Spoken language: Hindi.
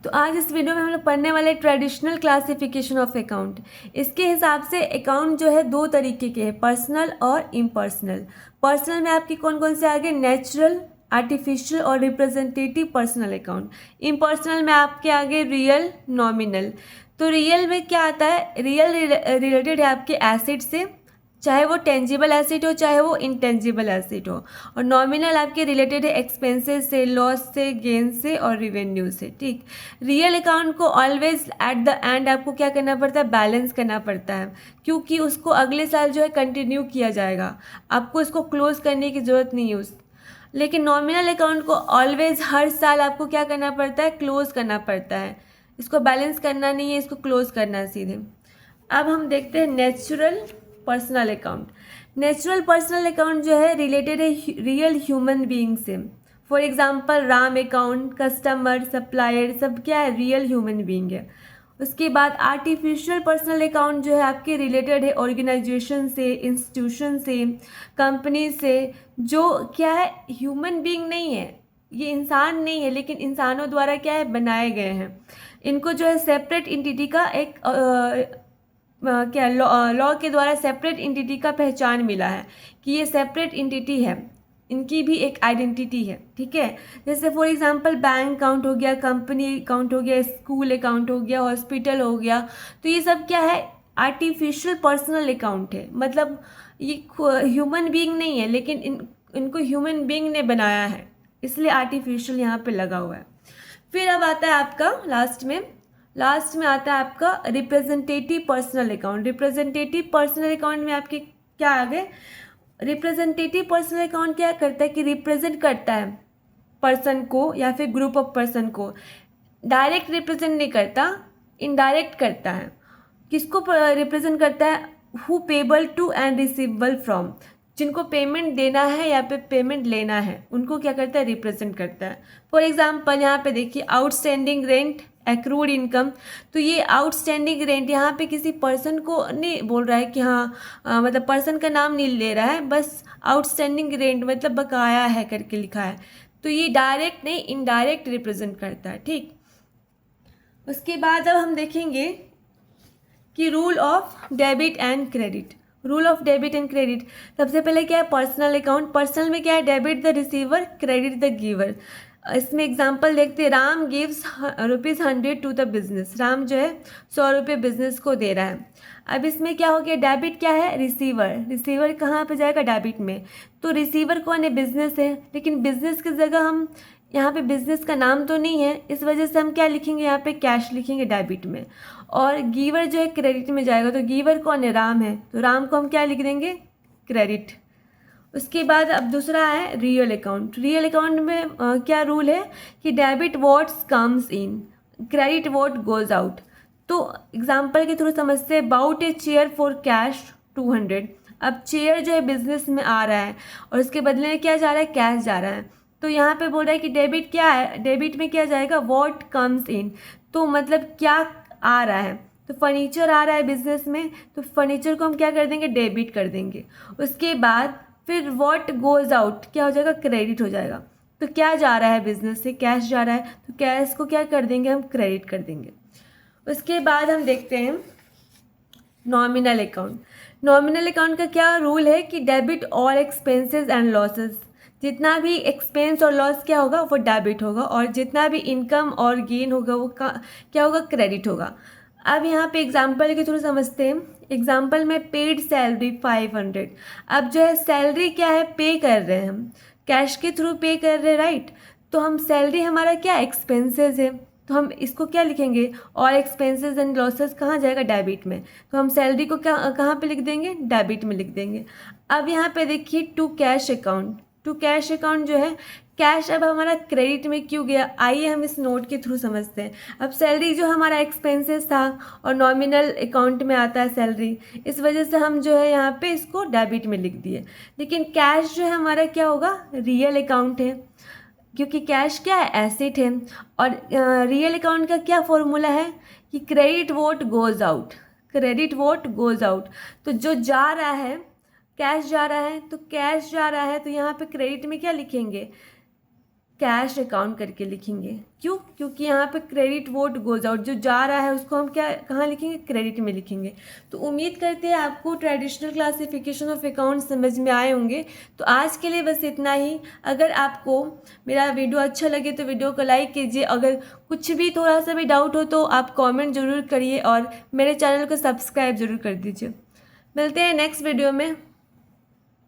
तो आज इस वीडियो में हम लोग पढ़ने वाले ट्रेडिशनल क्लासिफिकेशन ऑफ अकाउंट। इसके हिसाब से अकाउंट जो है दो तरीके के हैं, पर्सनल और इम्पर्सनल। पर्सनल में आपकी कौन कौन से आगे, नेचुरल, आर्टिफिशियल और रिप्रेजेंटेटिव पर्सनल अकाउंट। इम्पर्सनल में आपके आगे रियल, नॉमिनल। तो रियल में क्या आता है, रियल रिलेटेड है आपके एसेट से, चाहे वो टेंजिबल एसेट हो चाहे वो इंटेंजिबल एसेट हो। और नॉमिनल आपके रिलेटेड है एक्सपेंसेस से, लॉस से, गेन से और रिवेन्यू से। ठीक, रियल अकाउंट को ऑलवेज एट द एंड आपको क्या करना पड़ता है, बैलेंस करना पड़ता है, क्योंकि उसको अगले साल जो है कंटिन्यू किया जाएगा, आपको इसको क्लोज करने की ज़रूरत नहीं है उस। लेकिन नॉमिनल अकाउंट को ऑलवेज हर साल आपको क्या करना पड़ता है, क्लोज करना पड़ता है। इसको बैलेंस करना नहीं है, इसको क्लोज करना है सीधे। अब हम देखते हैं natural personal account. Natural personal account जो है रिलेटेड है रियल ह्यूमन बीइंग से। For example Ram account, customer, supplier, सब क्या है, रियल ह्यूमन बीइंग है। उसके बाद आर्टिफिशियल पर्सनल अकाउंट जो है आपके रिलेटेड है ऑर्गेनाइजेशन से, इंस्टीट्यूशन से, कंपनी से, जो क्या है ह्यूमन बीइंग नहीं है, ये इंसान नहीं है, लेकिन इंसानों द्वारा क्या है, बनाए गए हैं। इनको जो है सेपरेट इंटिटी का एक क्या लॉ के द्वारा सेपरेट इंटिटी का पहचान मिला है कि ये सेपरेट इंटिटी है, इनकी भी एक आइडेंटिटी है। ठीक है, जैसे फॉर एग्जांपल बैंक अकाउंट हो गया, कंपनी अकाउंट हो गया, स्कूल अकाउंट हो गया, हॉस्पिटल हो गया। तो ये सब क्या है, आर्टिफिशियल पर्सनल अकाउंट है, मतलब ये ह्यूमन बीइंग नहीं है, लेकिन इनको ह्यूमन बीइंग ने बनाया है, इसलिए आर्टिफिशियल यहाँ पे लगा हुआ है। फिर अब आता है आपका लास्ट में आता है आपका representative personal account. Representative personal account में आपके क्या आ गए, रिप्रेजेंटेटिव पर्सनल अकाउंट क्या करता है कि रिप्रेजेंट करता है पर्सन को या फिर ग्रुप ऑफ पर्सन को। डायरेक्ट रिप्रेजेंट नहीं करता, इनडायरेक्ट करता है। किसको रिप्रेजेंट करता है, who payable to and receivable from, जिनको पेमेंट देना है या पे पेमेंट लेना है, उनको क्या करता है, रिप्रेजेंट करता है। फॉर एग्जांपल यहाँ पे देखिए आउटस्टैंडिंग रेंट, एक्रूड इनकम। तो ये आउटस्टैंडिंग रेंट यहाँ पे किसी पर्सन को नहीं बोल रहा है कि हाँ मतलब पर्सन का नाम नहीं ले रहा है, बस आउटस्टैंडिंग रेंट मतलब बकाया है करके लिखा है। तो ये डायरेक्ट नहीं, इनडायरेक्ट रिप्रेजेंट करता है। ठीक, उसके बाद अब हम देखेंगे कि rule of debit and credit. Rule of debit and credit, सबसे पहले क्या है, पर्सनल अकाउंट। पर्सनल में क्या है, debit the receiver, credit the giver. इसमें एग्जांपल देखते हैं, Ram gives ₹100 to the business. Ram जो है 100 रुपये बिजनेस को दे रहा है। अब इसमें क्या हो गया, डेबिट क्या है, रिसीवर। रिसीवर कहाँ पे जाएगा, डेबिट में। तो रिसीवर कौन है, बिजनेस है, लेकिन बिजनेस की जगह हम यहाँ पे बिजनेस का नाम तो नहीं है, इस वजह से हम क्या लिखेंगे, यहाँ पे कैश लिखेंगे डेबिट में। और गिवर जो है क्रेडिट में जाएगा, तो गिवर कौन है, राम है, तो राम को हम क्या लिख देंगे, क्रेडिट। उसके बाद अब दूसरा है रियल अकाउंट। रियल अकाउंट में क्या रूल है कि debit what's comes in, credit what goes out. तो एग्जांपल के थ्रू समझते हैं, bought a chair for cash 200। अब चेयर जो है बिजनेस में आ रहा है और उसके बदले में क्या जा रहा है, कैश जा रहा है। तो यहाँ पे बोल रहा है कि डेबिट क्या है, डेबिट में क्या जाएगा, व्हाट कम्स इन। तो मतलब क्या आ रहा है, तो फर्नीचर आ रहा है बिजनेस में, तो फर्नीचर को हम क्या कर देंगे, डेबिट कर देंगे। उसके बाद फिर व्हाट गोज आउट क्या हो जाएगा, क्रेडिट हो जाएगा। तो क्या जा रहा है बिजनेस से, कैश जा रहा है, तो कैश को क्या कर देंगे, हम क्रेडिट कर देंगे। उसके बाद हम देखते हैं नॉमिनल अकाउंट। नॉमिनल अकाउंट का क्या रूल है कि debit all expenses and losses. जितना भी एक्सपेंस और लॉस क्या होगा वो डेबिट होगा, और जितना भी इनकम और गेन होगा वो क्या होगा, क्रेडिट होगा। अब यहाँ पे एग्जाम्पल के थ्रू समझते हैं। एग्जाम्पल में पेड सैलरी 500। अब जो है सैलरी क्या है, पे कर रहे हैं हम, कैश के थ्रू पे कर रहे हैं, राइट। तो हम सैलरी हमारा क्या एक्सपेंसेस है, तो हम इसको क्या लिखेंगे, ऑल एक्सपेंसेस एंड लॉसेस कहाँ जाएगा, डेबिट में। तो हम सैलरी को कहाँ पे लिख देंगे, डेबिट में लिख देंगे। अब यहाँ पे देखिए to cash account. To cash account जो है, कैश अब हमारा क्रेडिट में क्यों गया, आइए हम इस नोट के थ्रू समझते हैं। अब सैलरी जो हमारा एक्सपेंसेस था और नॉमिनल अकाउंट में आता है सैलरी, इस वजह से हम जो है यहाँ पे इसको डेबिट में लिख दिए। लेकिन कैश जो है हमारा क्या होगा, रियल अकाउंट है, क्योंकि कैश क्या है, एसेट है। और रियल अकाउंट का क्या फॉर्मूला है कि credit what goes out, credit what goes out. तो जो जा रहा है, कैश जा रहा है, तो कैश जा रहा है, तो यहाँ पे क्रेडिट में क्या लिखेंगे, कैश अकाउंट करके लिखेंगे। क्यों? क्योंकि यहाँ पे क्रेडिट वोट गोज आउट, जो जा रहा है उसको हम क्या कहाँ लिखेंगे? क्रेडिट में लिखेंगे। तो उम्मीद करते हैं आपको ट्रेडिशनल क्लासिफिकेशन ऑफ अकाउंट समझ में आए होंगे। तो आज के लिए बस इतना ही। अगर आपको मेरा वीडियो अच्छा लगे तो वीडियो को लाइक कीजिए। अगर कुछ भी थोड़ा सा भी डाउट हो तो आप कमेंट ज़रूर करिए और मेरे चैनल को सब्सक्राइब ज़रूर कर दीजिए। मिलते हैं नेक्स्ट वीडियो में।